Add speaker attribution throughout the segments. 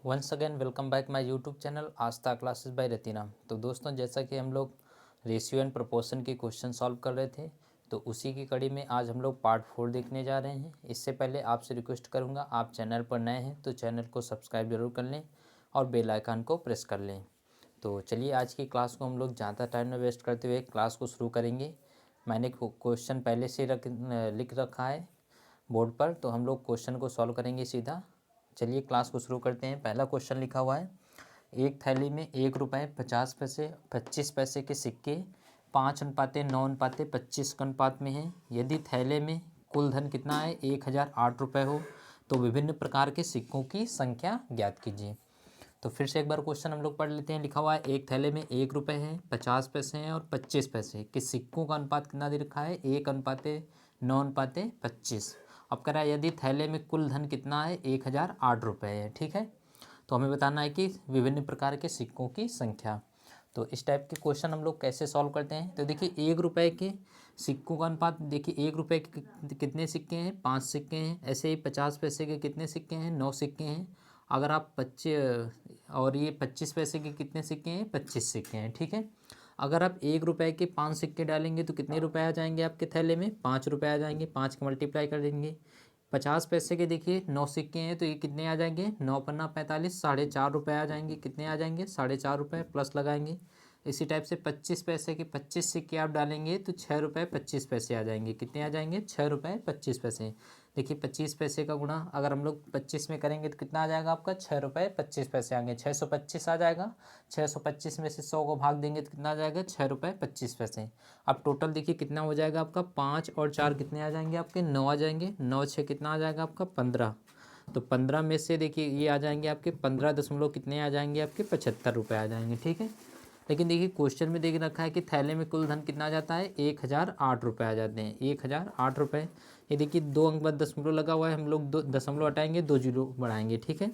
Speaker 1: Once again welcome back my YouTube channel Aastha classes by Ratina. तो दोस्तों, जैसा कि हम लोग रेशियो एंड प्रोपोर्शन के क्वेश्चन सॉल्व कर रहे थे, तो उसी की कड़ी में आज हम लोग पार्ट 4 देखने जा रहे हैं। इससे पहले आपसे रिक्वेस्ट करूंगा, आप चैनल पर नए हैं तो चैनल को सब्सक्राइब जरूर कर लें और बेल आइकन को प्रेस कर लें। तो चलिए आज की क्लास को हम लोग ज़्यादा टाइम न वेस्ट करते हुए क्लास को शुरू करेंगे। मैंने क्वेश्चन पहले से लिख रखा है बोर्ड पर, तो हम लोग क्वेश्चन को सॉल्व करेंगे सीधा। चलिए क्लास को शुरू करते हैं। पहला क्वेश्चन लिखा हुआ है, एक थैली में 1 रुपये 50 पैसे 25 पैसे के सिक्के 5:9:25 के अनुपात में हैं। यदि थैले में कुल धन कितना है, 1008 रुपये हो, तो विभिन्न प्रकार के सिक्कों की संख्या ज्ञात कीजिए। तो फिर से एक बार क्वेश्चन हम लोग पढ़ लेते हैं। लिखा हुआ है, एक थैले में 1 रुपये है, 50 पैसे हैं और 25 पैसे के सिक्कों का अनुपात कितना दे रखा है, 1:9:25। अब कह रहा है यदि थैले में कुल धन कितना है, 1008 रुपये है। ठीक है, तो हमें बताना है कि विभिन्न प्रकार के सिक्कों की संख्या। तो इस टाइप के क्वेश्चन हम लोग कैसे सॉल्व करते हैं, तो देखिए 1 रुपये के सिक्कों का अनुपात, देखिए 1 रुपये के कितने सिक्के हैं, 5 सिक्के हैं। ऐसे ही 50 पैसे के कितने सिक्के हैं, 9 सिक्के हैं। अगर आप 25 और ये 25 पैसे के कितने सिक्के हैं, 25 सिक्के हैं। ठीक है, अगर आप 1 रुपये के 5 सिक्के डालेंगे तो कितने रुपए आ जाएंगे आपके थैले में, 5 रुपये आ जाएंगे। 5 का मल्टीप्लाई कर देंगे। 50 पैसे के देखिए 9 सिक्के हैं, तो ये कितने आ जाएंगे, 9×5=45, 4.5 रुपये आ जाएंगे। कितने आ जाएंगे, 4.5 रुपये प्लस लगाएंगे। इसी टाइप से 25 पैसे के 25 सिक्के आप डालेंगे तो 6 रुपये 25 पैसे आ जाएंगे। कितने आ जाएंगे, 6 रुपये 25 पैसे। देखिए 25 पैसे का गुणा अगर हम लोग 25 में करेंगे तो कितना आ जाएगा आपका, 6 रुपये 25 पैसे आएंगे। 625 आ जाएगा। 625 में से 100 को भाग देंगे तो कितना आ जाएगा, 6 रुपये 25 पैसे। अब टोटल देखिए कितना हो जाएगा आपका, 5 और 4 कितने आ जाएंगे आपके, 9 आ जाएंगे। 9 6 कितना आ जाएगा आपका, 15। तो 15 में से देखिए ये आ जाएंगे आपके 15 दशमलव कितने आ जाएंगे आपके, 75 रुपये आ जाएंगे। ठीक है, लेकिन देखिए क्वेश्चन में देख रखा है कि थैले में कुल धन कितना आ जाता है, 1008 रुपये आ जाते हैं। 1008 रुपये, ये देखिए 2 अंक बाद दशमलव लगा हुआ है, हम लोग 2 दशमलव हटाएंगे, 2 जीरो बढ़ाएंगे। ठीक है,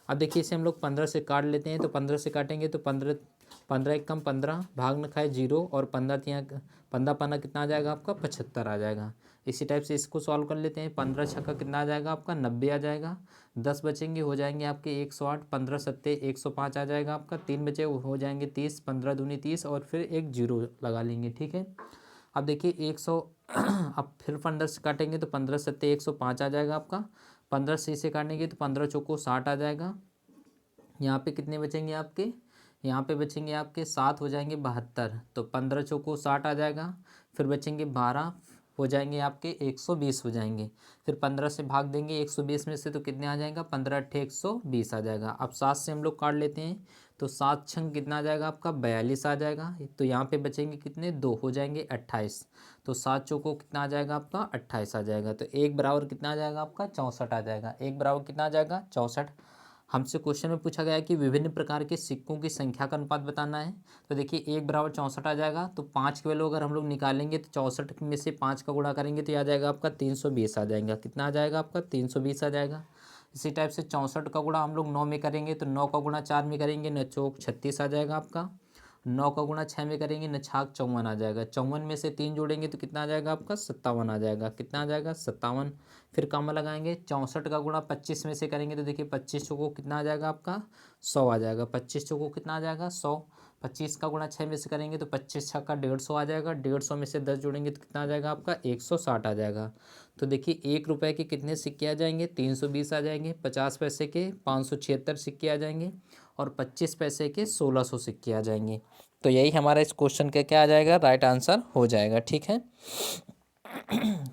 Speaker 1: अब देखिए इसे हम लोग 15 से काट लेते हैं। तो 15 से काटेंगे तो 15 15 एक कम 15, भाग न खाए 0 और 15 पन्ना कितना आ जाएगा आपका, 75 आ जाएगा। इसी टाइप से इसको सॉल्व कर लेते हैं। 15 छक्का कितना आ जाएगा आपका, 90 आ जाएगा। 10 बचेंगे, हो जाएंगे आपके 108। 15 सत्ते 105 आ जाएगा आपका। 3 बचे, हो जाएंगे 30। 15 दूनी 30 और फिर एक जीरो लगा लेंगे। ठीक है, अब देखिए 100 अब फिर 15 से काटेंगे तो 15 सत्ते 105 आ जाएगा आपका। 15 से काटेंगे तो 15 चौको 60 आ जाएगा। यहाँ पे कितने बचेंगे आपके, यहाँ पे बचेंगे आपके 7, हो जाएंगे 72। तो 15 चौको 60 आ जाएगा। फिर बचेंगे 12, हो जाएंगे आपके 120 हो जाएंगे। फिर 15 से भाग देंगे 120 में से तो कितने आ जाएगा, 15 अट्ठे 120 आ जाएगा। अब 7 से हम लोग काट लेते हैं तो 7 छंग कितना आ जाएगा आपका, 42 आ जाएगा। तो यहाँ पे बचेंगे कितने, 2, हो जाएंगे 28। तो 7 चौको कितना आ जाएगा आपका, 28 आ जाएगा। तो 1 बराबर कितना आ जाएगा आपका, 64 आ जाएगा। 1 बराबर कितना आ जाएगा, 64। हमसे क्वेश्चन में पूछा गया है कि विभिन्न प्रकार के सिक्कों की संख्या का अनुपात बताना है। तो देखिए 1 बराबर 64 आ जाएगा। तो 5 के वैल्यू अगर हम लोग निकालेंगे तो 64 में से 5 का गुणा करेंगे तो आ जाएगा आपका 320 आ जाएगा। कितना आ जाएगा आपका, 320 आ जाएगा। इसी टाइप से 64 का गुणा हम लोग 9 में करेंगे तो 9 का गुणा 4 में करेंगे, 9 चौक 36 आ जाएगा आपका। 9 का गुणा 6 में करेंगे, 9 छाक 54 आ जाएगा। 54 में से 3 जोड़ेंगे तो कितना आ जाएगा आपका, 57 आ जाएगा। कितना आ जाएगा, 57। फिर कम लगाएंगे, 64 का गुणा 25 में से करेंगे तो देखिए 25 चौको कितना आ जाएगा आपका, 100 आ जाएगा। 25 चौको कितना आ जाएगा, 100। 25 का गुणा 6 में से करेंगे तो 25 छक्का 150 आ जाएगा। 150 में से 10 जोड़ेंगे तो कितना आ जाएगा आपका, 160 आ जाएगा। तो देखिए 1 रुपये के कितने सिक्के आ जाएंगे, 320 आ जाएंगे। 50 पैसे के 576 सिक्के आ जाएंगे और 25 पैसे के 1600 सिक्के आ जाएंगे। तो यही हमारा इस क्वेश्चन का क्या आ जाएगा, राइट आंसर हो जाएगा। ठीक है,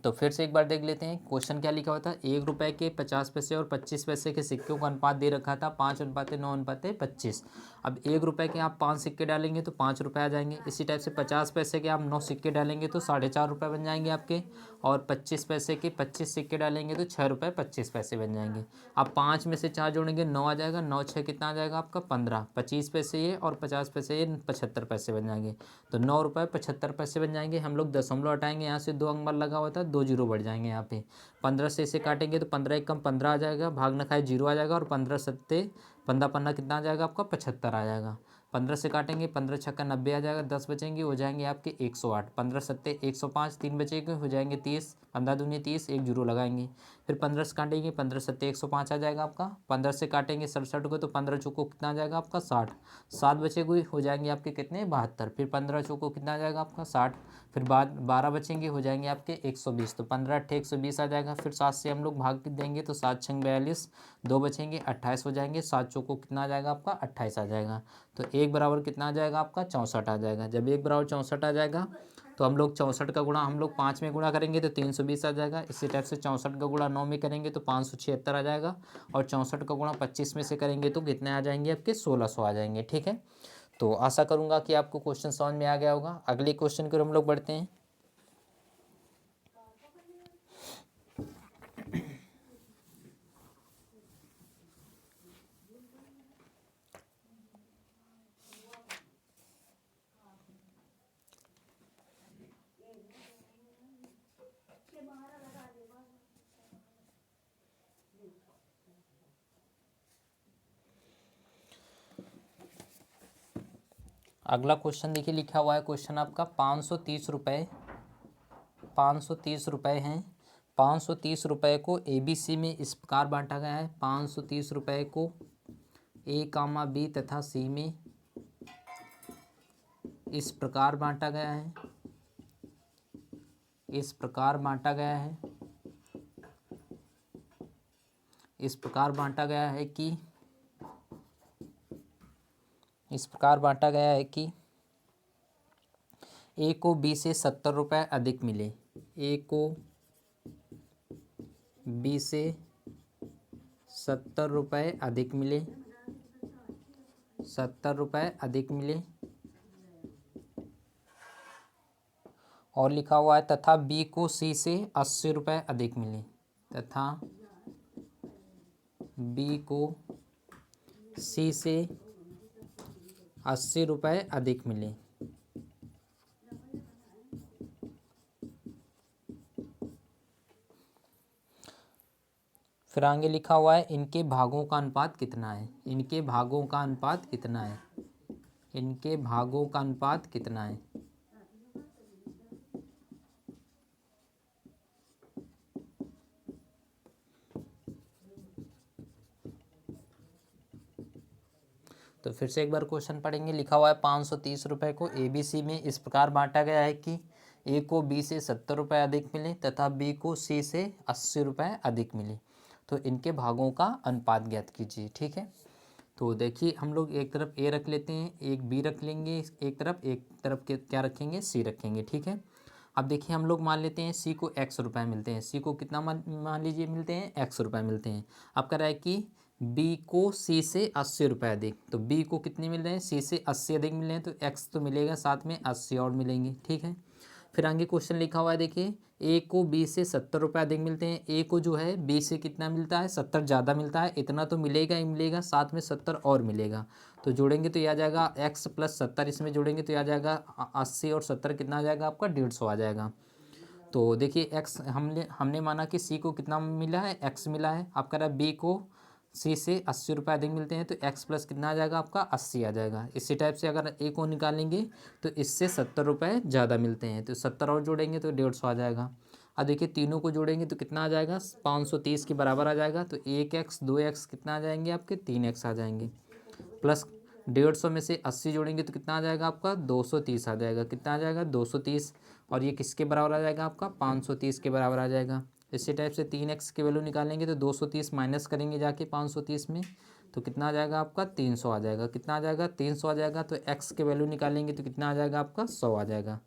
Speaker 1: तो फिर से एक बार देख लेते हैं क्वेश्चन क्या लिखा हुआ था। 1 रुपये के 50 पैसे और 25 पैसे के सिक्कों का अनुपात दे रखा था, 5:9:25। अब 1 रुपये के आप 5 सिक्के डालेंगे तो 5 रुपये आ जाएंगे। इसी टाइप से 50 पैसे के आप 9 सिक्के डालेंगे तो 4.5 रुपये बन जाएंगे आपके। और 25 पैसे के 25 सिक्के डालेंगे तो 6 रुपये 25 पैसे बन जाएंगे। अब 5 में से 4 जोड़ेंगे, 9 आ जाएगा। 9 6 कितना आ जाएगा आपका, 15। 25 पैसे ये और 50 पैसे ये, 75 पैसे बन जाएंगे। तो 9 रुपये 75 पैसे बन जाएंगे। हम लोग दशमलव हटाएंगे, यहाँ से 2 अंक बार लगा हुआ था, 2 जीरो बढ़ जाएंगे यहाँ पे। 15 से इसे काटेंगे तो 15 एक कम 15 आ जाएगा, भाग न खाए 0 आ जाएगा। और 15 सत्ते 15 पन्ना कितना आ जाएगा आपका, 75 आ जाएगा। 15 से काटेंगे, 15 छक्का 90 आ जाएगा। 10 बचेंगे, हो जाएंगे आपके 108। 15 सत्ते 105, 3 बचेंगे, हो जाएंगे 30। 15 दूनी 30, 1 जीरो लगाएंगे। फिर 15 से काटेंगे, 15 सत्ते 105 आ जाएगा आपका। 15 से काटेंगे 67 को, तो 15 चौको कितना आ जाएगा आपका 60। 7 बचेंगे हो जाएंगे आपके कितने 72। फिर 15 चौको कितना आ जाएगा आपका 60। फिर बाद 12 बचेंगे हो जाएंगे आपके 120, तो 15 अट्ठे 120 आ जाएगा। फिर 7 से हम लोग भाग देंगे तो 7 छंग 42, 2 बचेंगे 28 हो जाएंगे। 7 चौको कितना आ जाएगा आपका 28 आ जाएगा। तो 1 बराबर कितना आ जाएगा आपका 64 आ जाएगा। जब 1 बराबर 64 आ जाएगा तो हम लोग 64 का गुणा हम लोग 5 में गुणा करेंगे तो 320 आ जाएगा। इसी टाइप से 64 का गुणा 9 में करेंगे तो 576 आ जाएगा। और 64 का गुणा 25 में से करेंगे तो कितने आ जाएंगे आपके 1600 आ जाएंगे। ठीक है, तो आशा करूंगा कि आपको क्वेश्चन समझ में आ गया होगा। अगले क्वेश्चन की ओर हम लोग बढ़ते हैं। अगला क्वेश्चन देखिए लिखा हुआ है, क्वेश्चन आपका 530 रुपये, 530 रुपये हैं। 530 रुपये को ABC में इस प्रकार बांटा गया है। 530 रुपये को A, B तथा C में इस प्रकार बांटा गया है, इस प्रकार बांटा गया है, इस प्रकार बांटा गया है कि इस प्रकार बांटा गया है कि A को B से 70 रुपये अधिक मिले। A को B से 70 रुपये अधिक मिले, 70 रुपये अधिक मिले। और लिखा हुआ है तथा B को C से 80 रुपये अधिक मिले, तथा B को C से 80 रुपये अधिक मिले। फिर आगे लिखा हुआ है इनके भागों का अनुपात कितना है। इनके भागों का अनुपात कितना है, इनके भागों का अनुपात कितना है। तो फिर से एक बार क्वेश्चन पढ़ेंगे। लिखा हुआ है 530 रुपये को ABC में इस प्रकार बांटा गया है कि A को B से 70 रुपये अधिक मिले तथा B को C से 80 रुपये अधिक मिले। तो इनके भागों का अनुपात ज्ञात कीजिए। ठीक है, तो देखिए हम लोग एक तरफ A रख लेते हैं, एक B रख लेंगे, एक तरफ के क्या रखेंगे C रखेंगे। ठीक है, अब देखिए हम लोग मान लेते हैं C को X रुपये मिलते हैं। C को कितना मान लीजिए मिलते हैं X रुपये मिलते हैं। अब कह रहा है कि B को C से 80 रुपये अधिक, तो B को कितने मिल रहे हैं C से 80 अधिक मिल रहे हैं, तो X तो मिलेगा, साथ में 80 और मिलेंगे। ठीक है, फिर आगे क्वेश्चन लिखा हुआ है देखिए A को B से 70 रुपये अधिक मिलते हैं। A को जो है B से कितना मिलता है 70 ज़्यादा मिलता है, इतना तो मिलेगा ही मिलेगा, साथ में 70 और मिलेगा। तो जोड़ेंगे तो यह आ जाएगा X प्लस 70, इसमें जोड़ेंगे तो यह आ जाएगा 80 और 70 कितना आ जाएगा आपका 150 आ जाएगा। तो देखिए X हमने माना कि C को कितना मिला है X मिला है। आप कह रहा है B को C से 80 रुपये अधिक मिलते हैं, तो X प्लस कितना आ जाएगा आपका 80 आ जाएगा। इसी टाइप से अगर A को निकालेंगे तो इससे 70 रुपये ज़्यादा मिलते हैं, तो 70 और जोड़ेंगे तो 150 आ जाएगा। अब देखिए तीनों को जोड़ेंगे तो कितना आ जाएगा 530 के बराबर आ जाएगा। तो 1x 2x कितना आ जाएंगे आपके 3x आ जाएंगे, प्लस 150 में से 80 जोड़ेंगे तो कितना आ जाएगा आपका 230 आ जाएगा। कितना आ जाएगा 230, और ये किसके बराबर आ जाएगा आपका 530 के बराबर आ जाएगा। इसी टाइप से 3x की वैल्यू निकालेंगे तो 230 माइनस करेंगे जाके 530 में, तो कितना आ जाएगा आपका 300 आ जाएगा। कितना आ जाएगा 300 आ जाएगा। तो x के वैल्यू निकालेंगे तो कितना आ जाएगा आपका 100 आ जाएगा।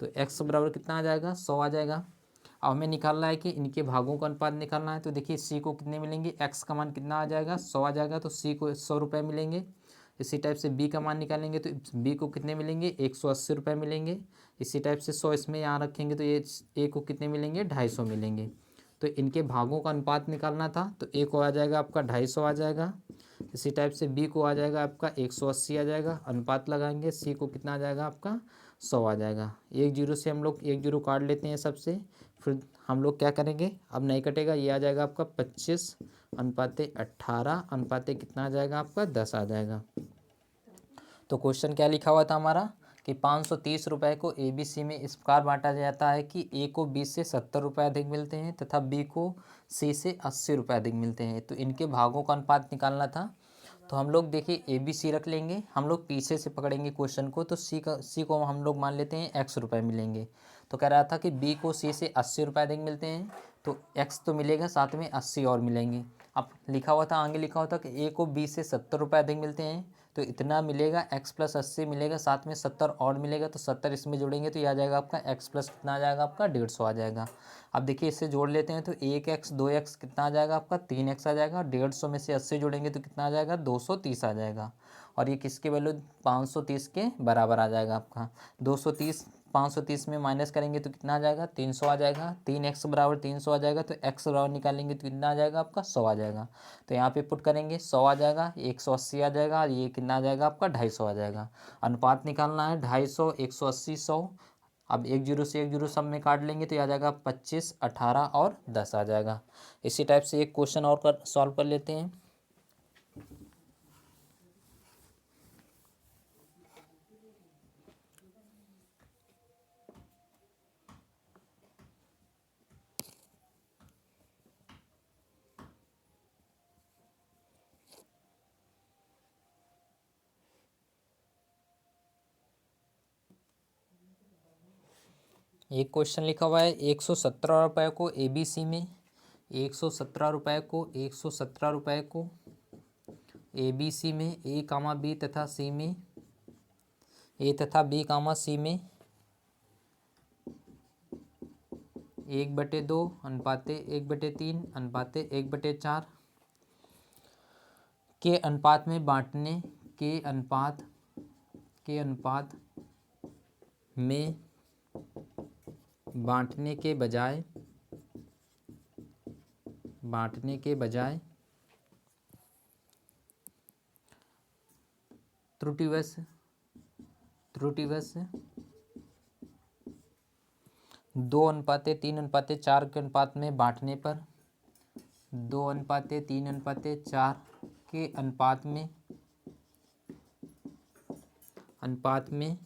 Speaker 1: तो x बराबर कितना आ जाएगा 100 आ जाएगा। अब हमें निकालना है कि इनके भागों का अनुपात निकालना है। तो देखिए C को कितने मिलेंगे, x का मान कितना आ जाएगा 100 आ जाएगा, तो C को 100 रुपये मिलेंगे। इसी टाइप से B का मान निकालेंगे तो B को कितने मिलेंगे 180 रुपये मिलेंगे। इसी टाइप से 100 इसमें यहाँ रखेंगे तो ये A को कितने मिलेंगे 250 मिलेंगे। तो इनके भागों का अनुपात निकालना था, तो A को आ जाएगा आपका 250 आ जाएगा। इसी टाइप से B को आ जाएगा आपका 180 आ जाएगा। अनुपात लगाएंगे C को कितना आ जाएगा आपका 100 आ जाएगा। 1 जीरो से हम लोग 1 जीरो काट लेते हैं सबसे, फिर हम लोग क्या करेंगे अब नहीं कटेगा, ये आ जाएगा आपका 25 अनुपाते 18 अनुपाते कितना आ जाएगा आपका 10 आ जाएगा। तो क्वेश्चन क्या लिखा हुआ था हमारा कि 530 रुपये को ए बी सी में इस प्रकार बांटा जाता है कि ए को बी से 70 रुपये अधिक मिलते हैं तथा बी को सी से 80 रुपये अधिक मिलते हैं। तो इनके भागों का अनुपात निकालना था। तो हम लोग देखिए ए बी सी रख लेंगे, हम लोग पीछे से पकड़ेंगे क्वेश्चन को। तो सी को हम लोग मान लेते हैं x रुपये मिलेंगे। तो कह रहा था कि बी को सी से 80 रुपये अधिक मिलते हैं, तो x तो मिलेगा, साथ में 80 और मिलेंगे। अब लिखा हुआ था, आगे लिखा हुआ था कि ए को बी से 70 रुपये अधिक मिलते हैं, तो इतना मिलेगा, x प्लस 80 मिलेगा, साथ में 70 और मिलेगा। तो 70 इसमें जोड़ेंगे तो ये आ जाएगा आपका x प्लस कितना आ जाएगा आपका 150 आ जाएगा। अब देखिए इससे जोड़ लेते हैं तो 1x 2x कितना आ जाएगा आपका 3x आ जाएगा। 150 में से 80 जोड़ेंगे तो कितना आ जाएगा 230 आ जाएगा। और ये किसके वैल्यू 530 के बराबर आ जाएगा आपका। 230 530 में माइनस करेंगे तो कितना आ जाएगा 300 आ जाएगा। 3x बराबर 300 आ जाएगा, तो x बराबर निकालेंगे तो कितना आ जाएगा आपका 100 आ जाएगा। तो यहाँ पे पुट करेंगे 100 आ जाएगा, 180 आ जाएगा, और ये कितना आ जाएगा आपका 250 आ जाएगा। अनुपात निकालना है 250 180 100। अब एक जीरो से एक जीरो सब में काट लेंगे तो आ जाएगा 25 18 और 10 आ जाएगा। इसी टाइप से एक क्वेश्चन और कर सॉल्व कर लेते हैं। एक क्वेश्चन लिखा हुआ है 117 रुपये को ए बी सी में 117 रुपये को 117 रुपये को ए बी सी में ए कामा बी तथा सी में ए तथा बी कामा सी में 1/2 अनुपाते 1/3 अनुपाते 1/4 के अनुपात में बांटने के अनुपात में बांटने के बजाय त्रुटिवश 2:3:4 के अनुपात में बांटने पर 2:3:4 के अनुपात में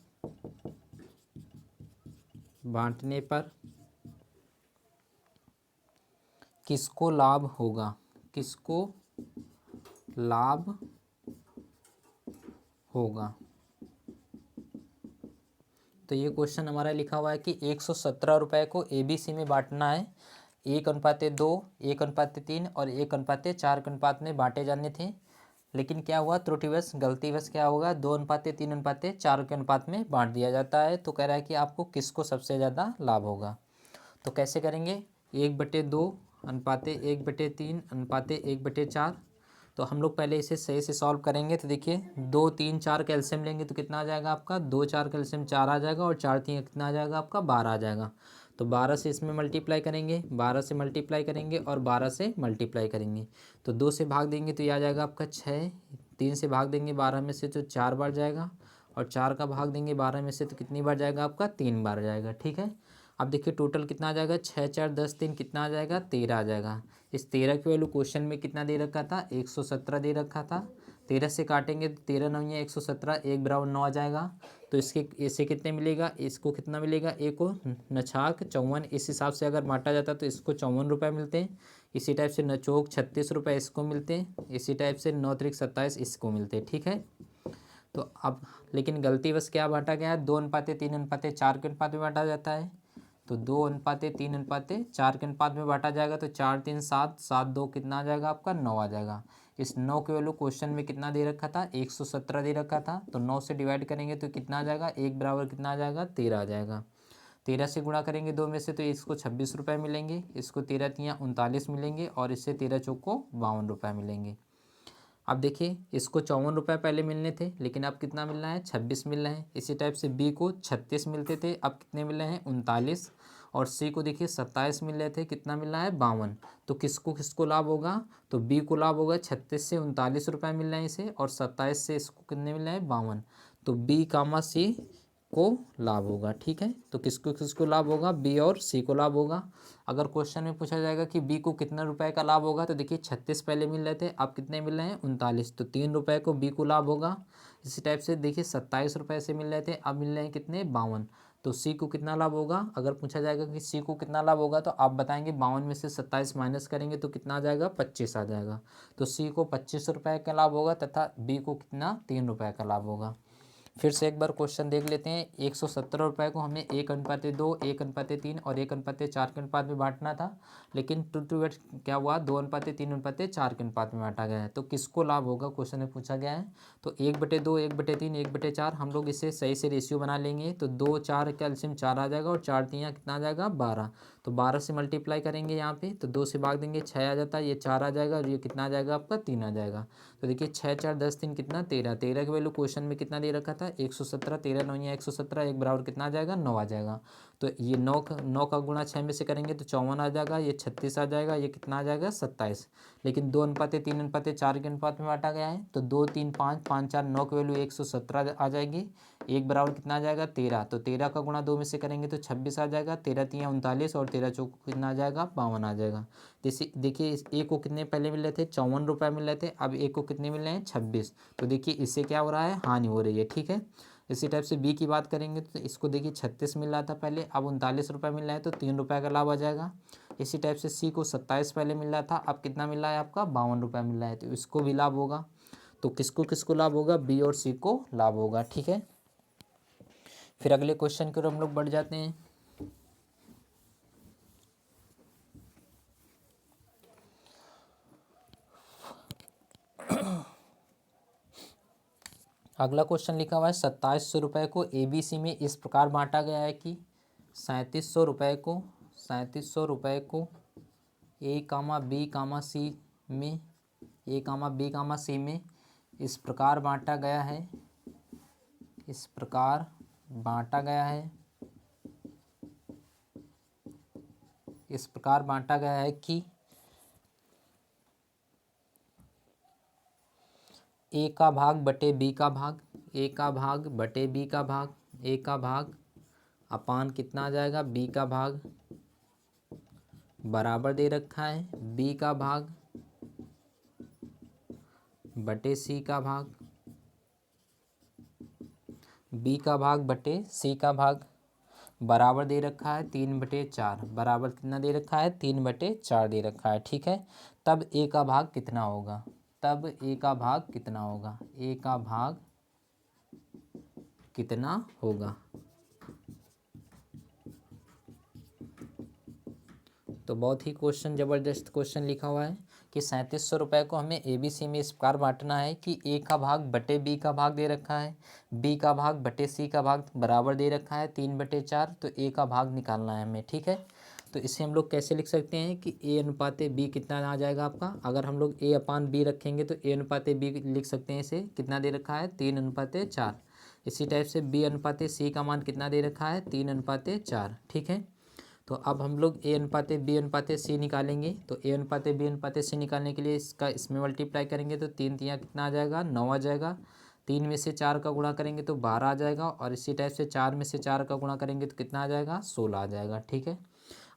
Speaker 1: बांटने पर किसको लाभ होगा, किसको लाभ होगा। तो ये क्वेश्चन हमारा लिखा हुआ है कि 117 रुपये को ए बी सी में बांटना है। 1:2 1:3 और 1:4 के अनुपात में बांटे जाने थे, लेकिन क्या हुआ त्रुटिवश गलतीवश क्या होगा 2:3:4 के अनुपात में बांट दिया जाता है। तो कह रहा है कि आपको किसको सबसे ज़्यादा लाभ होगा। तो कैसे करेंगे 1/2 अनुपाते 1/3 अनुपाते 1/4। तो हम लोग पहले इसे सही से सॉल्व करेंगे। तो देखिए 2 3 4 कैल्शियम लेंगे तो कितना आ जाएगा आपका 2 4 कैल्शियम 4 आ जाएगा, और 4 3 कितना आ जाएगा आपका 12 आ जाएगा। तो 12 से इसमें मल्टीप्लाई करेंगे, 12 से मल्टीप्लाई करेंगे और 12 से मल्टीप्लाई करेंगे। तो 2 से भाग देंगे तो ये आ जाएगा आपका 6, 3 से भाग देंगे 12 में से तो 4 बार जाएगा, और 4 का भाग देंगे 12 में से तो कितनी बार जाएगा आपका 3 बार जाएगा। ठीक है, अब देखिए टोटल कितना आ जाएगा 6 4 10 3 कितना आ जाएगा 13 आ जाएगा। इस 13 की वैल्यू क्वेश्चन में कितना दे रखा था 117 दे रखा था। 13 से काटेंगे तो 13 9 या 117 1 बराबर 9 आ जाएगा। तो इससे कितने मिलेगा, इसको कितना मिलेगा ए को नछाक 54, इस हिसाब से अगर बांटा जाता तो इसको 54 रुपये मिलते हैं। इसी टाइप से नचोक 36 रुपये इसको मिलते हैं। इसी टाइप से 9 3 27 इसको मिलते हैं। ठीक है, तो अब लेकिन गलतीवश क्या बांटा गया है 2:3:4 के अनुपात में बांटा जाता है। तो 2:3:4 के अनुपात में बांटा जाएगा। तो 4 3 7 7 2 कितना आ जाएगा आपका 9 आ जाएगा। इस 9 की वैल्यू क्वेश्चन में कितना दे रखा था 117 दे रखा था। तो 9 से डिवाइड करेंगे तो कितना आ जाएगा 1 बराबर कितना आ जाएगा 13 आ जाएगा। 13 से गुणा करेंगे 2 में से तो इसको 26 रुपये मिलेंगे, इसको 13 3 39 मिलेंगे, और इससे 13 चौक को 52 रुपये मिलेंगे। अब देखिए इसको 54 रुपये पहले मिलने थे, लेकिन अब कितना मिल रहा है 26 मिल रहे हैं। इसी टाइप से बी को 36 मिलते थे, अब कितने मिल रहे हैं 39, और सी को देखिए 27 मिल रहे थे, कितना मिल रहा है 52। तो किसको लाभ होगा, तो बी को लाभ होगा। 36 से 39 रुपये मिल रहे हैं इसे, और 27 से इसको कितने मिल रहे हैं 52। तो बी कामा सी को लाभ होगा। ठीक है, तो किसको किसको लाभ होगा, बी और सी को लाभ होगा। अगर क्वेश्चन में पूछा जाएगा कि बी को कितना रुपए का लाभ होगा, तो देखिए 36 पहले मिल रहे थे, अब कितने मिल रहे हैं, 39, तो 3 रुपये को बी को लाभ होगा। इसी टाइप से देखिए 27 रुपये से मिल रहे थे, अब मिल रहे हैं कितने, 52, तो सी को कितना लाभ होगा। अगर पूछा जाएगा कि सी को कितना लाभ होगा, तो आप बताएंगे 52 में से 27 माइनस करेंगे तो कितना आ जाएगा, 25 आ जाएगा। तो सी को 25 रुपये का लाभ होगा तथा बी को कितना, 3 रुपये का लाभ होगा। फिर से एक बार क्वेश्चन देख लेते हैं। 117 रुपये को हमें 1:2, 1:3 और 1:4 के अनुपात में बांटना था, लेकिन टू वेट क्या हुआ, 2:3:4 के अनुपात में बांटा गया है। तो किसको लाभ होगा, क्वेश्चन में पूछा गया है। तो 1/2, 1/3, 1/4 हम लोग इसे सही से रेशियो बना लेंगे, तो 2 4 कैल्शियम 4 आ जाएगा और 4 3 कितना आ जाएगा, 12। तो 12 से मल्टीप्लाई करेंगे यहाँ पे, तो 2 से भाग देंगे 6 आ जाता है, ये 4 आ जाएगा और ये कितना आ जाएगा आपका, 3 आ जाएगा। तो देखिए 6 4 10 3 कितना, 13, 13 की वैल्यू क्वेश्चन में कितना दे रखा था, 117, 13 9 या 117, एक बराबर कितना आ जाएगा, 9 आ जाएगा। तो ये 9 का गुणा 6 में से करेंगे तो 54 आ जाएगा, ये 36 आ जाएगा, ये कितना आ जाएगा, 27। लेकिन 2:3:4 के अनुपात में बांटा गया है, तो 2 3 5 5 4 9 की वैल्यू 117 आ जाएगी, एक बराबर कितना आ जाएगा, 13। तो 13 का गुणा 2 में से करेंगे तो 26 आ जाएगा, 13 3 39 और 13 चौक कितना आ जाएगा, 52 आ जाएगा। जैसे देखिए इस ए को कितने पहले मिल रहे थे, 54 रुपये मिल रहे थे, अब ए को कितने मिल रहे हैं, 26। तो देखिए इससे क्या हो रहा है, हानि हो रही है। ठीक है, इसी टाइप से बी की बात करेंगे तो इसको देखिए 36 मिल रहा था पहले, अब 39 रुपये मिल रहा है, तो 3 रुपये का लाभ आ जाएगा। इसी टाइप से सी को 27 पहले मिल रहा था, अब कितना मिल रहा है आपका, 52 रुपये मिल रहा है, तो इसको भी लाभ होगा। तो किसको किसको लाभ होगा, बी और सी को लाभ होगा। ठीक है, फिर अगले क्वेश्चन की ओर हम लोग बढ़ जाते हैं। अगला क्वेश्चन लिखा हुआ है 2700 रुपये को ABC में इस प्रकार बांटा गया है कि 3700 रुपये को A, B, C में इस प्रकार बांटा गया है, इस प्रकार बांटा गया है, इस प्रकार बांटा गया है कि ए का भाग बटे बी का भाग, ए का भाग बटे बी का भाग, ए का भाग अपान कितना आ जाएगा, बी का भाग बराबर दे रखा है, बी का भाग बटे सी का भाग, बी का भाग बटे सी का भाग बराबर दे रखा है 3/4, बराबर कितना दे रखा है, 3/4 दे रखा है। ठीक है, तब ए का भाग कितना होगा, तब ए का भाग कितना होगा, ए का भाग कितना होगा। तो बहुत ही क्वेश्चन ज़बरदस्त क्वेश्चन लिखा हुआ है कि 3700 रुपये को हमें ABC में इस प्रकार बांटना है कि ए का भाग बटे बी का भाग दे रखा है, बी का भाग बटे सी का भाग बराबर दे रखा है 3/4, तो ए का भाग निकालना है हमें। ठीक है, तो इसे हम लोग कैसे लिख सकते हैं कि ए अनुपात बी कितना आ जाएगा आपका, अगर हम लोग ए अपान बी रखेंगे तो ए अनुपात बी लिख सकते हैं, इसे कितना दे रखा है, 3/4। इसी टाइप से बी अनुपात सी का मान कितना दे रखा है, 3/4। ठीक है, तो अब हम लोग ए अनुपात बी अनुपात सी निकालेंगे, तो ए अनुपात बी अनुपात सी निकालने के लिए इसका इसमें मल्टीप्लाई करेंगे तो 3 3 कितना आ जाएगा, 9 आ जाएगा। 3 में से 4 का गुणा करेंगे तो 12 आ जाएगा, और इसी टाइप से 4 में से 4 का गुणा करेंगे तो कितना आ जाएगा, 16 आ जाएगा। ठीक है,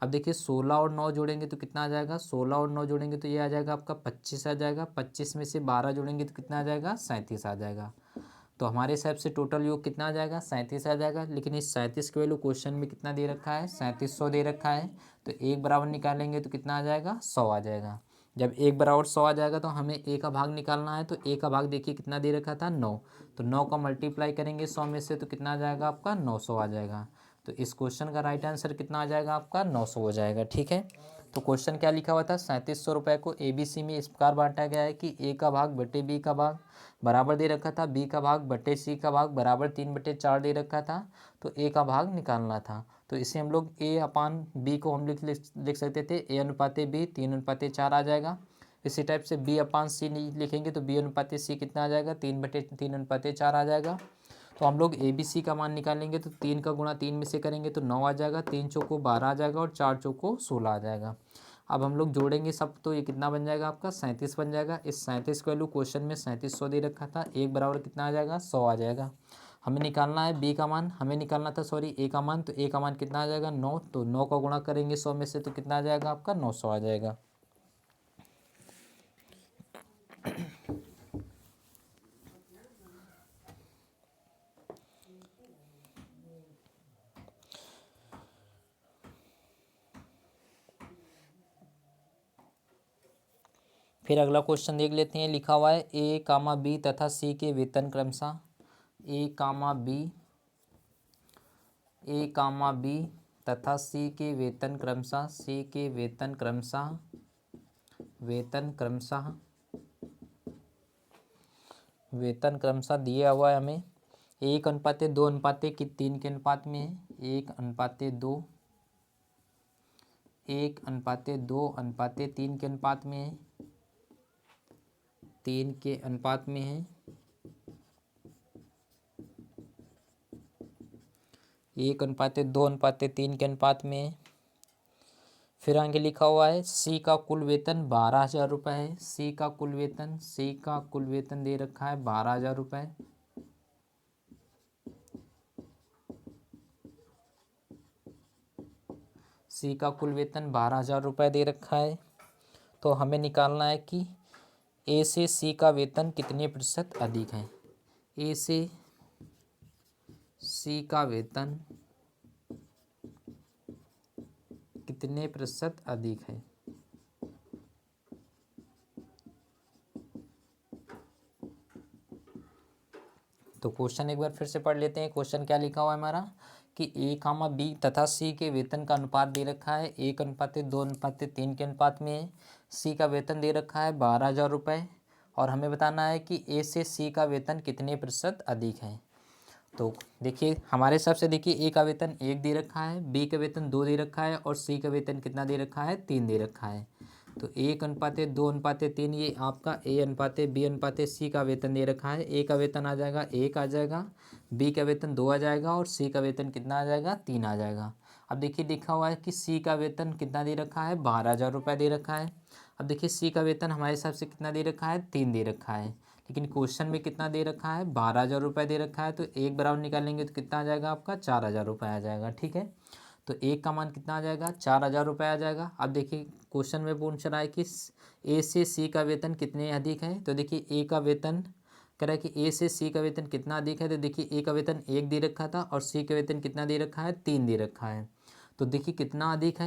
Speaker 1: अब देखिए 16 और 9 जोड़ेंगे तो कितना आ जाएगा, 16 और 9 जोड़ेंगे तो ये आ जाएगा आपका 25 आ जाएगा, 25 में से 12 जोड़ेंगे तो कितना आ जाएगा, 37 आ जाएगा। तो हमारे हिसाब से टोटल योग कितना आ जाएगा, 37 आ जाएगा। लेकिन इस 37 की वैल्यू क्वेश्चन में कितना दे रखा है, 3700 दे रखा है, तो एक बराबर निकालेंगे तो कितना आ जाएगा, 100 आ जाएगा। जब एक बराबर 100 आ जाएगा तो हमें ए का भाग निकालना है, तो ए का भाग देखिए कितना दे रखा था, 9, तो 9 का मल्टीप्लाई करेंगे 100 में से तो कितना आ जाएगा आपका, 900 आ जाएगा। तो इस क्वेश्चन का राइट आंसर कितना आ जाएगा आपका, 900 हो जाएगा। ठीक है, तो क्वेश्चन क्या लिखा हुआ था, 3700 रुपये को ABC में इस प्रकार बांटा गया है कि ए का भाग बटे बी का भाग बराबर दे रखा था, बी का भाग बटे सी का भाग बराबर 3/4 दे रखा था, तो ए का भाग निकालना था। तो इसे हम लोग ए अपान बी को हम लिख सकते थे, ए अनुपात बी 3/4 आ जाएगा। इसी टाइप से बी अपान सी लिखेंगे तो बी अनुपात सी कितना आ जाएगा, 3/4 आ जाएगा। तो हम लोग ए बी सी का मान निकालेंगे तो 3 का गुणा 3 में से करेंगे तो 9 आ जाएगा, 3 चौको 12 आ जाएगा और 4 चौको 16 आ जाएगा। अब हम लोग जोड़ेंगे सब तो ये कितना बन जाएगा आपका, 37 बन जाएगा। इस 37 का वैल्यू क्वेश्चन में 3700 दे रखा था, एक बराबर कितना आ जाएगा, 100 आ जाएगा। हमें निकालना है बी का मान, हमें निकालना था सॉरी ए का मान, तो ए का मान कितना आ जाएगा 9, तो 9 का गुणा करेंगे 100 में से तो कितना आ जाएगा आपका 900 आ जाएगा। फिर अगला क्वेश्चन देख लेते हैं। लिखा हुआ है ए कामा बी तथा सी के वेतन क्रमशः ए कामा बी तथा सी के वेतन क्रमशः वेतन क्रमशः दिया हुआ है हमें 1:2 की 3 के अनुपात में है। 1:2 1:2:3 के अनुपात में है, 3 के अनुपात में है। 1:2:3 के अनुपात में है। फिर आगे लिखा हुआ है सी का कुल वेतन 12,000 रुपये है। सी का कुल वेतन दे रखा है 12,000 रुपये। सी का कुल वेतन 12,000 रुपये दे रखा है। तो हमें निकालना है कि ए से सी का वेतन कितने प्रतिशत अधिक है। ए से सी का वेतन कितने प्रतिशत अधिक है। तो क्वेश्चन एक बार फिर से पढ़ लेते हैं। क्वेश्चन क्या लिखा हुआ है हमारा कि ए कामा बी तथा सी के वेतन का अनुपात दे रखा है 1:2:3 के अनुपात में है। सी का वेतन दे रखा है 12,000 रुपये और हमें बताना है कि ए से सी का वेतन कितने प्रतिशत अधिक है। तो देखिए हमारे हिसाब से देखिए ए का वेतन 1 दे रखा है, बी का वेतन 2 दे रखा है और सी का वेतन कितना दे रखा है 3 दे रखा है। तो 1:2:3 ये आपका A/B/C का वेतन दे रखा है। ए का वेतन आ जाएगा 1 आ जाएगा, बी का वेतन 2 आ जाएगा और सी का वेतन कितना आ जाएगा 3 आ जाएगा। अब देखिए लिखा हुआ है कि सी का वेतन कितना दे रखा है 12,000 रुपये दे रखा है। अब देखिए सी का वेतन हमारे हिसाब से कितना दे रखा है 3 दे रखा है, लेकिन क्वेश्चन में कितना दे रखा है 12,000 रुपये दे रखा है। तो एक बराबर निकालेंगे तो कितना आ जाएगा आपका 4,000 रुपये आ जाएगा। ठीक है, तो एक का मान कितना आ जाएगा 4,000 रुपये आ जाएगा। अब देखिए क्वेश्चन में पूछ रहा है कि ए से सी का वेतन कितने अधिक है। तो देखिए ए का वेतन कह रहा है कि ए से सी का वेतन कितना अधिक है। तो देखिए ए का वेतन 1 दे रखा था और सी का वेतन कितना दे रखा है 3 दे रखा है। तो देखिए कितना अधिक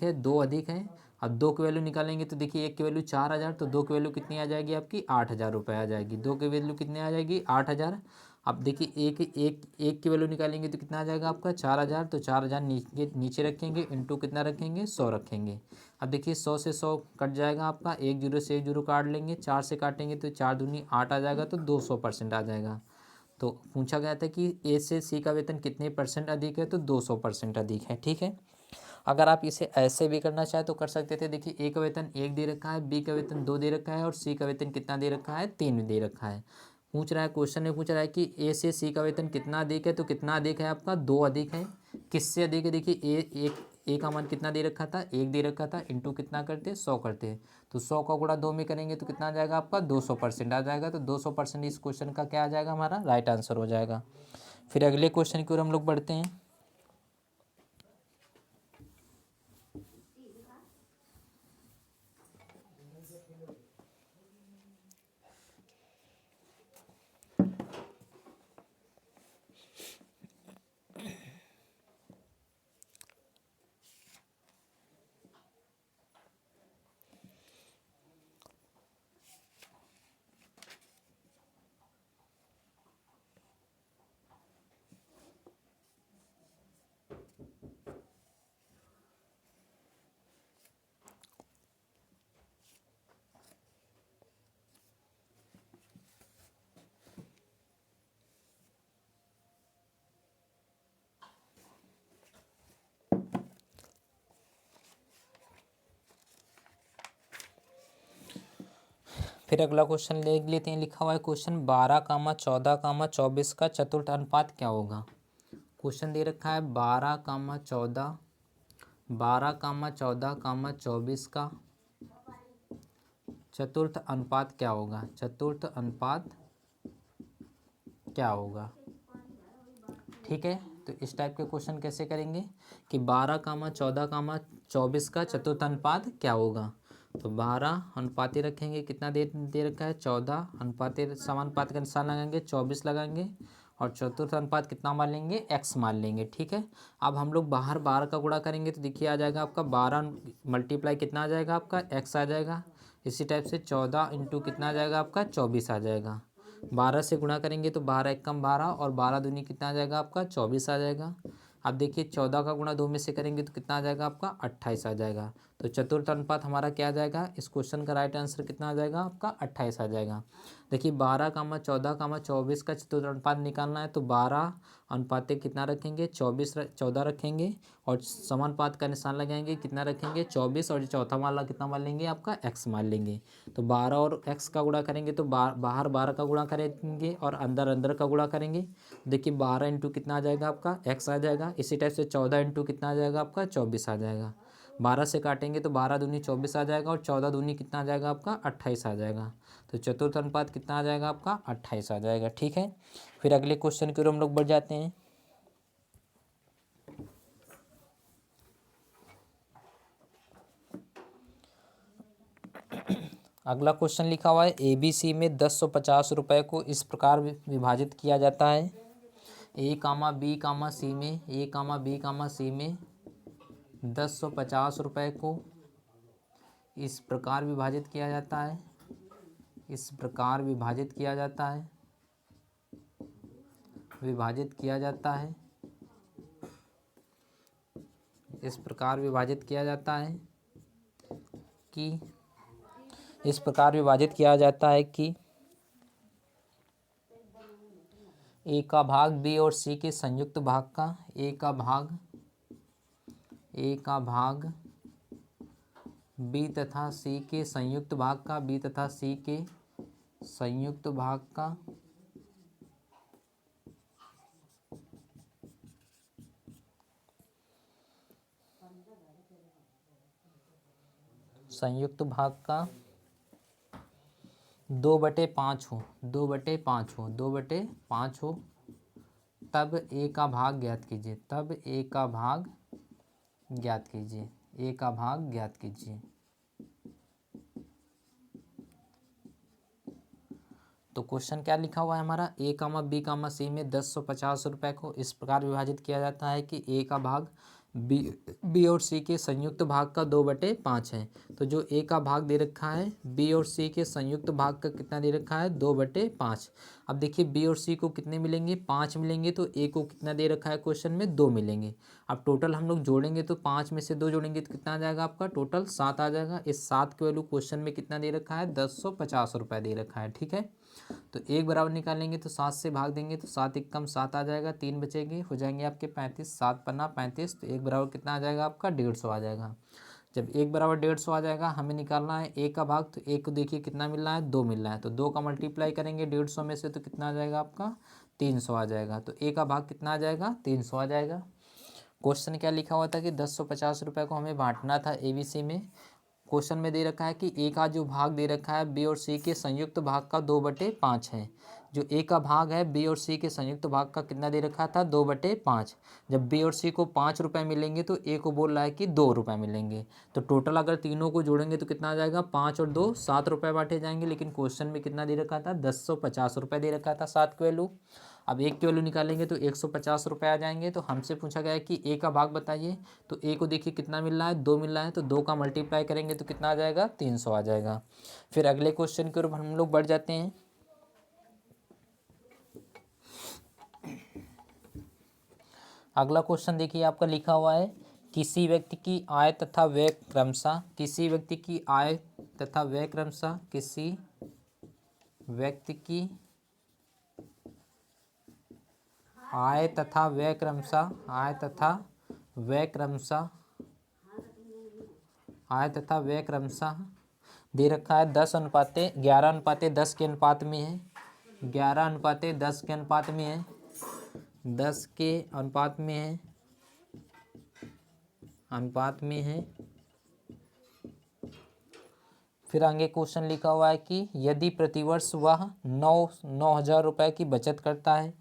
Speaker 1: है 2 अधिक है। अब 2 की वैल्यू निकालेंगे तो देखिए एक की वैल्यू 4,000, तो 2 की वैल्यू कितनी आ जाएगी आपकी 8,000 रुपये आ जाएगी। 2 की वैल्यू कितनी आ जाएगी 8,000। अब देखिए एक की वैल्यू निकालेंगे तो कितना आ जाएगा आपका 4,000, तो 4,000 नीचे रखेंगे, इंटू कितना रखेंगे 100 रखेंगे। अब देखिए 100 से 100 कट जाएगा आपका, 1 जीरो से 1 जीरो काट लेंगे, 4 से काटेंगे तो 4 दूनी 8 आ जाएगा, तो 200% आ जाएगा। तो पूछा गया था कि ए से सी का वेतन कितने परसेंट अधिक है, तो 200% अधिक है। ठीक है, अगर आप इसे ऐसे भी करना चाहें तो कर सकते थे। देखिए ए का वेतन 1 दे रखा है, बी का वेतन 2 दे रखा है और सी का वेतन कितना दे रखा है 3 दे रखा है। पूछ रहा है क्वेश्चन में पूछ रहा है कि ए से सी का वेतन कितना अधिक है, तो कितना अधिक है आपका 2 अधिक है। किससे अधिक है, देखिए ए का मान कितना दे रखा था 1 दे रखा था, इंटू कितना करते 100 करते, तो 100 का गुणा 2 में करेंगे तो कितना आ जाएगा आपका 200% आ जाएगा। तो 200% इस क्वेश्चन का क्या आ जाएगा हमारा राइट आंसर हो जाएगा। फिर अगले क्वेश्चन की ओर हम लोग बढ़ते हैं। फिर अगला क्वेश्चन देख लेते हैं। लिखा हुआ है क्वेश्चन 12, 14, 24 का चतुर्थ अनुपात क्या होगा। क्वेश्चन दे रखा है 12, 14, 24 का चतुर्थ अनुपात क्या होगा। चतुर्थ अनुपात क्या होगा। ठीक है। तो इस टाइप के क्वेश्चन कैसे करेंगे कि 12, 14, 24 का चतुर्थ अनुपात क्या होगा। तो 12 अनुपाती रखेंगे, कितना दे रखा है 14, अनुपाती समानुपात का निशान लगाएंगे 24 लगाएंगे, और चतुर्थ अनुपात कितना मान लेंगे x मान लेंगे, ठीक है। अब हम लोग बाहर 12 का गुणा करेंगे तो देखिए आ जाएगा आपका 12 मल्टीप्लाई कितना आ जाएगा आपका x आ जाएगा। इसी टाइप से 14 इंटू कितना आ जाएगा आपका 24 आ जाएगा। 12 से गुणा करेंगे तो 12 एकम 12 और 12 दूनी कितना आ जाएगा आपका 24 आ जाएगा। अब देखिए 14 का गुणा 2 में से करेंगे तो कितना आ जाएगा आपका 28 आ जाएगा। तो चतुर्थ अनुपात हमारा क्या आ जाएगा, इस क्वेश्चन का राइट आंसर कितना आ जाएगा आपका 28 आ जाएगा। देखिए 12, 14, 24 का चतुर्थ अनुपात निकालना है तो 12 अनुपात कितना रखेंगे 14 रखेंगे, और समानुपात का निशान लगाएंगे कितना रखेंगे 24, और चौथा वाला कितना मान लेंगे आपका x मान लेंगे। तो 12 और x का गुणा करेंगे तो बाहर 12 का गुणा करेंगे और अंदर अंदर का गुणा करेंगे। देखिए 12 इंटू कितना आ जाएगा आपका x आ जाएगा। इसी टाइप से 14 इंटू कितना आ जाएगा आपका 24 आ जाएगा। 12 से काटेंगे तो 12 दूनी 24 आ जाएगा, और 14 दूनी कितना आ जाएगा आपका 28 आ जाएगा। तो चतुर्थ अनुपात कितना आ जाएगा आपका 28 आ जाएगा, ठीक है। फिर अगले क्वेश्चन की ओर हम लोग बढ़ जाते हैं। अगला क्वेश्चन लिखा हुआ है ABC में 1050 रुपये को इस प्रकार विभाजित किया जाता है। A, B, C में A, B, C में 1050 रुपये को इस प्रकार विभाजित किया जाता है, इस प्रकार विभाजित किया जाता है, विभाजित किया जाता है, इस प्रकार विभाजित किया जाता है कि इस प्रकार विभाजित किया जाता है कि A का भाग B और C के संयुक्त भाग का A का भाग B तथा C के संयुक्त भाग का B तथा C के संयुक्त भाग का संयुक्त भाग का 2/5 हो, 2/5 हो, 2/5 हो, तब A का भाग ज्ञात कीजिए, तब A का भाग ज्ञात कीजिए, A का भाग ज्ञात कीजिए। तो क्वेश्चन क्या लिखा हुआ है हमारा A, B, C में 1050 रुपये को इस प्रकार विभाजित किया जाता है कि A का भाग B और C के संयुक्त भाग का 2/5 है। तो जो A का भाग दे रखा है B और C के संयुक्त भाग का कितना दे रखा है 2/5। अब देखिए B और C को कितने मिलेंगे 5 मिलेंगे, तो A को कितना दे रखा है क्वेश्चन में 2 मिलेंगे। अब टोटल हम लोग जोड़ेंगे तो 5 में से 2 जोड़ेंगे तो कितना आ जाएगा आपका टोटल 7 आ जाएगा। इस 7 की वैल्यू क्वेश्चन में कितना दे रखा है 1050 रुपये दे रखा है, ठीक है। तो 1 बराबर निकालेंगे तो 7 से भाग देंगे तो 7 एकम 7 आ जाएगा, 3 बचेंगे, हो जाएंगे आपके 35, 7 पन्ना 35, तो 1 बराबर कितना आ जाएगा आपका 150 आ जाएगा। जब 1 बराबर 150 आ जाएगा हमें निकालना है A का भाग, तो A को देखिए कितना मिल रहा है 2 मिल रहा है, तो 2 का मल्टीप्लाई करेंगे 150 में से तो कितना आ जाएगा आपका 300 आ जाएगा। तो A का भाग कितना आ जाएगा 300 आ जाएगा। क्वेश्चन क्या लिखा हुआ था कि 1050 रुपये को हमें बांटना था ABC में। क्वेश्चन में दे रखा है कि A का जो भाग दे रखा है B और C के संयुक्त भाग का 2/5 है। जो A का भाग है B और C के संयुक्त भाग का कितना दे रखा था 2/5। जब B और C को 5 रुपये मिलेंगे तो A को बोल रहा है कि 2 रुपये मिलेंगे। तो टोटल अगर तीनों को जोड़ेंगे तो कितना आ जाएगा 5 और 2 7 रुपये बांटे जाएंगे, लेकिन क्वेश्चन में कितना दे रखा था 1050 रुपये दे रखा था 7 की वैल्यू। अब 1 की वैल्यू निकालेंगे तो 150 रुपये आ जाएंगे। तो हमसे पूछा गया है कि A का भाग बताइए, तो A को देखिए कितना मिल रहा है 2 मिल रहा है, तो 2 का मल्टीप्लाई करेंगे तो कितना आ जाएगा 300 आ जाएगा। फिर अगले क्वेश्चन की ओर हम लोग बढ़ जाते हैं। अगला क्वेश्चन देखिए आपका लिखा हुआ है किसी व्यक्ति की आय तथा व्यय क्रमशः, किसी व्यक्ति की आय तथा व्यय क्रमशः, किसी व्यक्ति की आय तथा व्यय क्रमशः, आय तथा व्यय क्रमशः, आय तथा व्यय क्रमशः दे रखा है 11:10 के अनुपात में है, 11:10 के अनुपात में है, 10 के अनुपात में है, अनुपात में है। फिर आगे क्वेश्चन लिखा हुआ है कि यदि प्रतिवर्ष वह 9,000 रुपये की बचत करता है,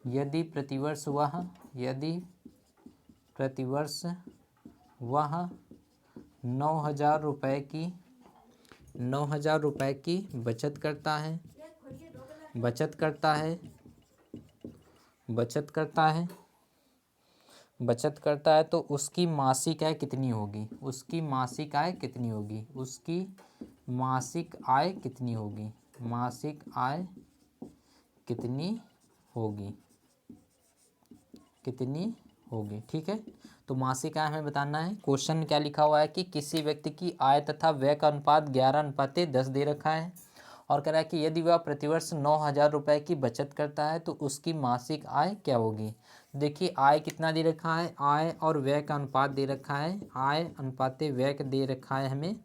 Speaker 1: यदि प्रतिवर्ष वह 9,000 की बचत करता है तो उसकी मासिक आय कितनी होगी? उसकी मासिक आय कितनी होगी? ठीक है। तो मासिक आय हमें बताना है। क्वेश्चन में क्या लिखा हुआ है कि किसी व्यक्ति की आय तथा व्यय का अनुपात 11:10 दे रखा है और कह रहा है कि यदि वह प्रतिवर्ष 9,000 की बचत करता है तो उसकी मासिक आय क्या होगी? देखिए आय कितना दे रखा है, आय और व्यय का अनुपात दे रखा है, आय अनुपाते व्यय का दे रखा है हमें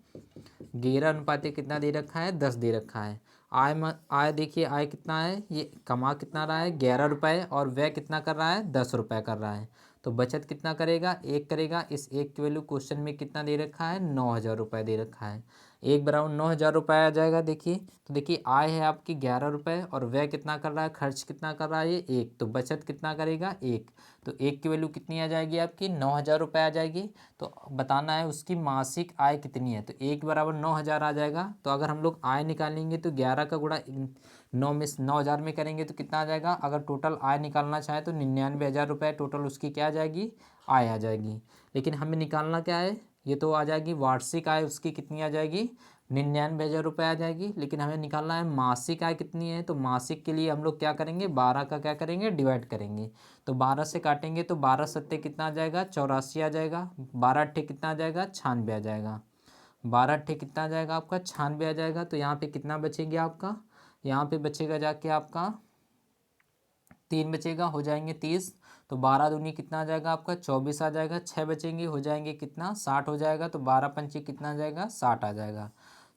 Speaker 1: 11 अनुपाते कितना दे रखा है, 10 दे रखा है। आय देखिए आय कितना है, ये कमा कितना रहा है 11 और व्यय कितना कर रहा है 10 कर रहा है। तो बचत कितना करेगा, 1 करेगा। इस 1 की वैल्यू क्वेश्चन में कितना दे रखा है, 9,000 दे रखा है। 1 बराबर 9,000 आ जाएगा। देखिए तो देखिए आय है आपकी 11 और व्यय कितना कर रहा है, खर्च कितना कर रहा है ये 1, तो बचत कितना करेगा 1। तो 1 की वैल्यू कितनी आ जाएगी आपकी 9,000 आ जाएगी। तो बताना है उसकी मासिक आय कितनी है, तो 1 बराबर 9,000 आ जाएगा। तो अगर हम लोग आय निकालेंगे तो 11 का गुणा 9,000 में करेंगे तो कितना आ जाएगा। अगर टोटल आय निकालना चाहे तो 99,000 टोटल उसकी क्या आ जाएगी, आय आ जाएगी। लेकिन हमें निकालना क्या है, ये तो आ जाएगी वार्षिक आय उसकी कितनी आ जाएगी 99,000 आ जाएगी। लेकिन हमें निकालना है मासिक आय कितनी है, तो मासिक के लिए हम लोग क्या करेंगे 12 का क्या करेंगे डिवाइड करेंगे। तो 12 से काटेंगे तो 12 सत्ते कितना आ जाएगा 84 आ जाएगा। 12 अट्ठे कितना आ जाएगा 96 आ जाएगा। 12 अट्ठे कितना आ जाएगा आपका 96 आ जाएगा। तो यहाँ पे कितना बचेगा आपका, यहाँ पे बचेगा जाके आपका 3 बचेगा, हो जाएंगे 30। तो 12 दूनी कितना आ जाएगा आपका 24 आ जाएगा। 6 बचेंगे, हो जाएंगे कितना 60 हो जाएगा। तो 12 पंचे कितना आ जाएगा 60 आ जाएगा।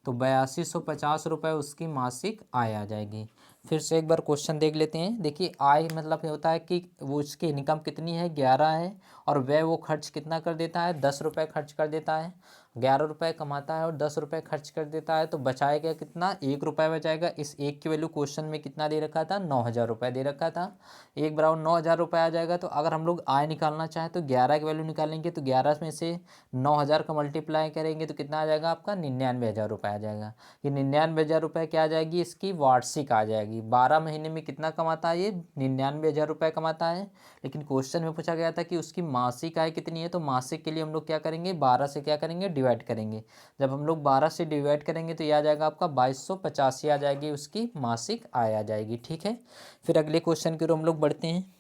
Speaker 1: तो 8250 उसकी मासिक आय आ जाएगी। फिर से एक बार क्वेश्चन देख लेते हैं। देखिए आय मतलब ये होता है कि वो उसकी इनकम कितनी है 11 है और वह वो खर्च कितना कर देता है 10 खर्च कर देता है। 11 कमाता है और 10 खर्च कर देता है, तो बचाएगा कितना 1 बचाएगा। इस 1 की वैल्यू क्वेश्चन में कितना दे रखा था 9,000 दे रखा था। 1 बराबर 9,000 आ जाएगा। तो अगर हम लोग आय निकालना चाहें तो 11 की वैल्यू निकालेंगे तो 11 में से 9,000 का मल्टीप्लाई करेंगे तो कितना आ जाएगा आपका 99,000 आ जाएगा। ये 99,000 क्या आ जाएगी, इसकी वार्षिक आ जाएगी। 12 महीने में कितना कमाता है ये 99,000 कमाता है। लेकिन क्वेश्चन में पूछा गया था कि उसकी मासिक आय कितनी है, तो मासिक के लिए हम लोग क्या करेंगे 12 से क्या करेंगे डिवाइड करेंगे। जब हम लोग 12 से डिवाइड करेंगे तो ये आ जाएगा आपका 2285 आ जाएगी, उसकी मासिक आय आ जाएगी। ठीक है। फिर अगले क्वेश्चन की ओर हम लोग बढ़ते हैं।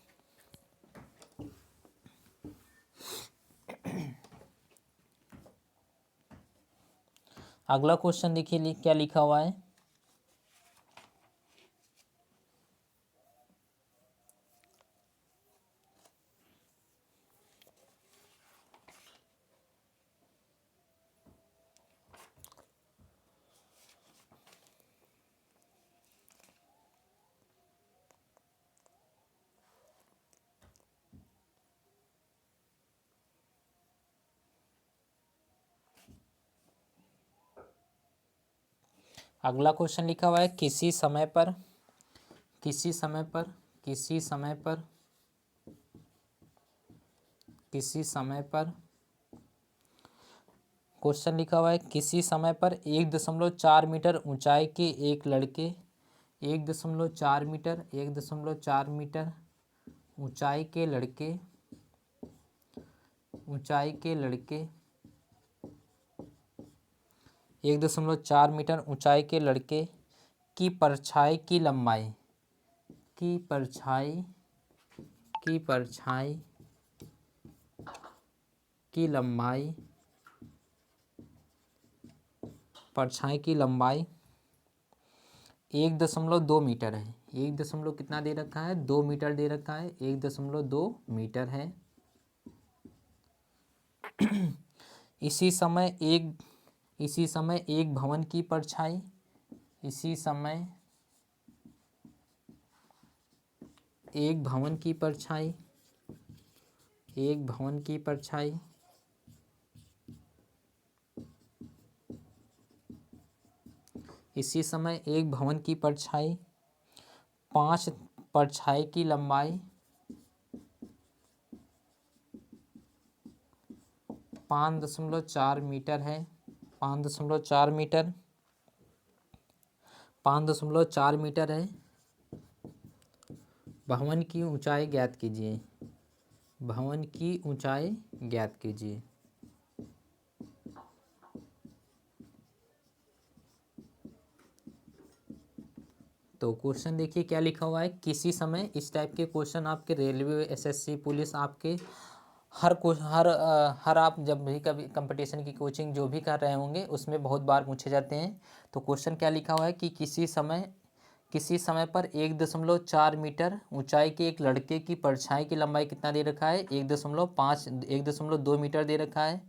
Speaker 1: अगला क्वेश्चन देखिए क्या लिखा हुआ है। अगला क्वेश्चन लिखा हुआ है किसी समय पर क्वेश्चन लिखा हुआ है किसी समय पर 1.4 मीटर ऊंचाई के एक लड़के 1.4 मीटर ऊंचाई के लड़के 1.4 मीटर ऊंचाई के लड़के की परछाई की लंबाई परछाई की लंबाई 1.2 मीटर है। 1 दशमलव कितना दे रखा है 2 मीटर दे रखा है, 1.2 मीटर है। इसी समय एक भवन की परछाई एक भवन की परछाई इसी समय एक भवन की परछाई 5 परछाई की लंबाई 5.4 मीटर है, 5.4 मीटर, 5.4 मीटर है। भवन की ऊंचाई ज्ञात कीजिए, भवन की ऊंचाई ज्ञात कीजिए। तो क्वेश्चन देखिए क्या लिखा हुआ है, किसी समय इस टाइप के क्वेश्चन आपके रेलवे, एसएससी, पुलिस, आपके हर आप जब भी कभी कंपटीशन की कोचिंग जो भी कर रहे होंगे उसमें बहुत बार पूछे जाते हैं। तो क्वेश्चन क्या लिखा हुआ है कि किसी समय पर 1.4 मीटर ऊंचाई के एक लड़के की परछाई की लंबाई कितना दे रखा है, 1.2 मीटर दे रखा है।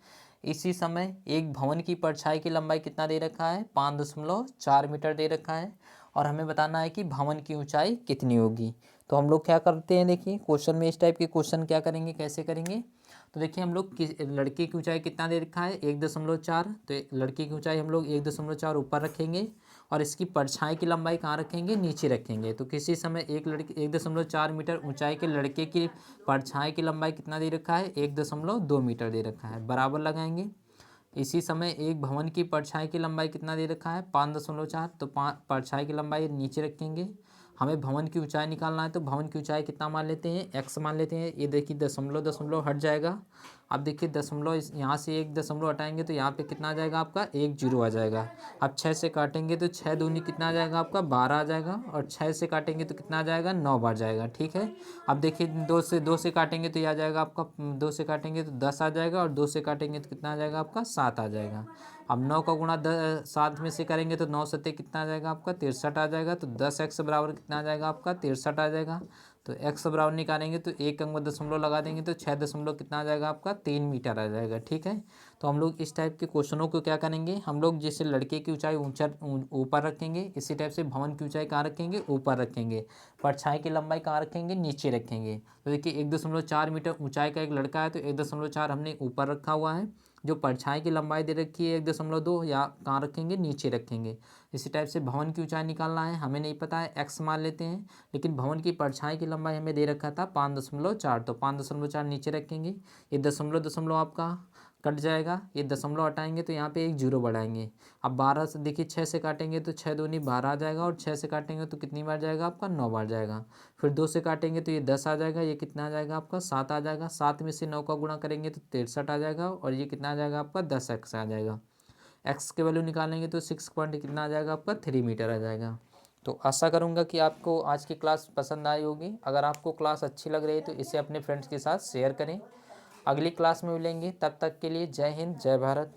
Speaker 1: इसी समय एक भवन की परछाई की लंबाई कितना दे रखा है, 5.4 मीटर दे रखा है, और हमें बताना है कि भवन की ऊंचाई कितनी होगी। तो हम लोग क्या करते हैं, देखिए क्वेश्चन में इस टाइप के क्वेश्चन क्या करेंगे, कैसे करेंगे। तो देखिए हम लोग लड़के की ऊंचाई कितना दे रखा है, 1.4, तो लड़के की ऊंचाई हम लोग 1.4 ऊपर रखेंगे और इसकी परछाई की लंबाई कहाँ रखेंगे, नीचे रखेंगे। तो किसी समय एक लड़के 1.4 मीटर ऊंचाई के लड़के की परछाई की लंबाई कितना दे रखा है, 1.2 मीटर दे रखा है, बराबर लगाएंगे। इसी समय एक भवन की परछाई की लंबाई कितना दे रखा है, 5.4, तो परछाई की लंबाई नीचे रखेंगे। हमें भवन की ऊंचाई निकालना है, तो भवन की ऊंचाई कितना मान लेते हैं, x मान लेते हैं। ये देखिए दशमलव दशमलव हट जाएगा। अब देखिए दशमलव यहाँ से एक दशमलव हटाएंगे तो यहाँ पे कितना आ जाएगा आपका, 1 जीरो आ जाएगा। अब 6 से काटेंगे तो 6 दूनी कितना आ जाएगा आपका, 12 आ जाएगा, और 6 से काटेंगे तो कितना आ जाएगा, 9 बार जाएगा, ठीक है। अब देखिए 2 से काटेंगे तो ये आ जाएगा आपका, 2 से काटेंगे तो 10 आ जाएगा, और 2 से काटेंगे तो कितना आ जाएगा आपका, 7 आ जाएगा। अब 9 का गुणा 7 में से करेंगे तो 9 सत्ते कितना आ जाएगा आपका, 63 आ जाएगा। तो 10x बराबर कितना आ जाएगा आपका, 63 आ जाएगा। तो x बराबर निकालेंगे तो एक अंक में दशमलव लगा देंगे तो 6 दशमलव कितना आ जाएगा आपका, 3 मीटर आ जाएगा, ठीक है। तो हम लोग इस टाइप के क्वेश्चनों को क्या करेंगे, हम लोग जैसे लड़के की ऊंचाई ऊपर रखेंगे, इसी टाइप से भवन की ऊंचाई कहाँ रखेंगे, ऊपर रखेंगे। परछाई की लंबाई कहाँ रखेंगे, नीचे रखेंगे। तो देखिए 1.4 मीटर ऊंचाई का एक लड़का है, तो 1.4 हमने ऊपर रखा हुआ है। जो परछाई की लंबाई दे रखी है 1.2, या कहाँ रखेंगे, नीचे रखेंगे। इसी टाइप से भवन की ऊंचाई निकालना है, हमें नहीं पता है, x मान लेते हैं। लेकिन भवन की परछाई की लंबाई हमें दे रखा था 5.4, तो 5.4 नीचे रखेंगे। ये दशमलव दशमलव आपका कट जाएगा, ये दशमलव हटाएंगे तो यहाँ पे एक जीरो बढ़ाएंगे। अब 12 से देखिए 6 से काटेंगे तो 6 दूनी 12 आ जाएगा, और 6 से काटेंगे तो कितनी बार जाएगा आपका, 9 बार जाएगा। फिर 2 से काटेंगे तो ये 10 आ जाएगा, ये कितना आ जाएगा आपका, 7 आ जाएगा। 7 में से 9 का गुणा करेंगे तो 63 आ जाएगा, और ये कितना आ जाएगा आपका, 10x आ जाएगा। x के वैल्यू निकालेंगे तो 6 पॉइंट कितना आ जाएगा आपका, 3 मीटर आ जाएगा। तो आशा करूँगा कि आपको आज की क्लास पसंद आई होगी। अगर आपको क्लास अच्छी लग रही है तो इसे अपने फ्रेंड्स के साथ शेयर करें। अगली क्लास में मिलेंगे, तब तक के लिए जय हिंद, जय भारत।